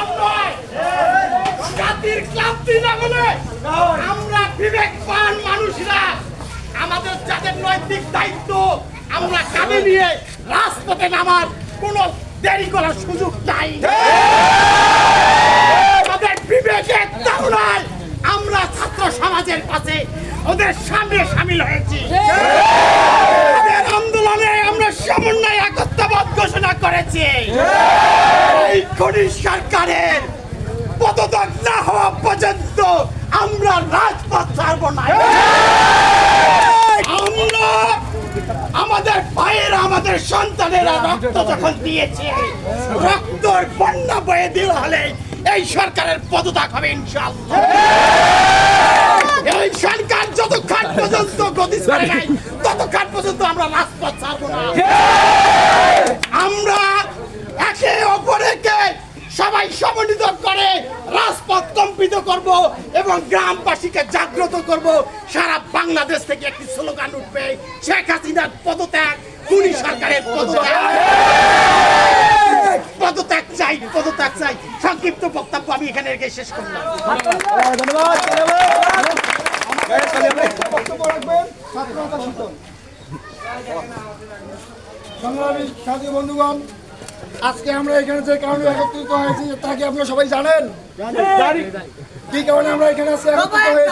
সম্ভব নয়। জাতির ক্লান্তি না হলে আমরা বিবেকবান মানুষরা আমাদের যাদের নৈতিক দায়িত্ব আমরা কাঁধে নিয়ে রাজপথে নামার কোনো দেরি করার সুযোগ নাই। আমাদের বিবেকের তাড়নায় আমরা ছাত্র সমাজের কাছে ওদের সামনে সামিল হয়েছি। ওদের আন্দোলনে আমরা সমন্বয় একত্রবাদ ঘোষণা করেছি। এই খনিজ সরকারের পদত্যাগ না হওয়া পর্যন্ত আমরা রাজপথ ছাড়ব না। আমরা আমাদের ভাইয়েরা আমাদের সন্তানেরা রক্ত যখন দিয়েছে, রক্তর বন্যা বয়ে দিল হলে এই সরকারের পদত্যাগ হবে ইনশাআল্লাহ। এই সরকার যতক্ষণ পর্যন্ত গতি ছাড়ে নাই ততক্ষণ পর্যন্ত আমরা রাজপথ ছাড়ব না। আমরা একে অপরকে সবাই সমন্বিত করে রাজপথ কম্পিত করব এবং গ্রামবাসীকে জাগ্রত করব। সারা বাংলাদেশ থেকে একটি স্লোগান উঠবে, শেখ হাসিনার পদত্যাগ, খুনি সরকারের পদত্যাগ। পদত্যাগ চাই, পদত্যাগ চাই। সংক্ষিপ্ত বক্তব্য আমি এখানে রেখে শেষ করলাম। সংগ্রামী সাথী বন্ধুগণ, আজকে আমরা এখানে যে কারণে একত্রিত হয়েছি তা কি আপনারা সবাই জানেন? কি কারণে আমরা এখানে আজকে একত্রিত হয়েছি?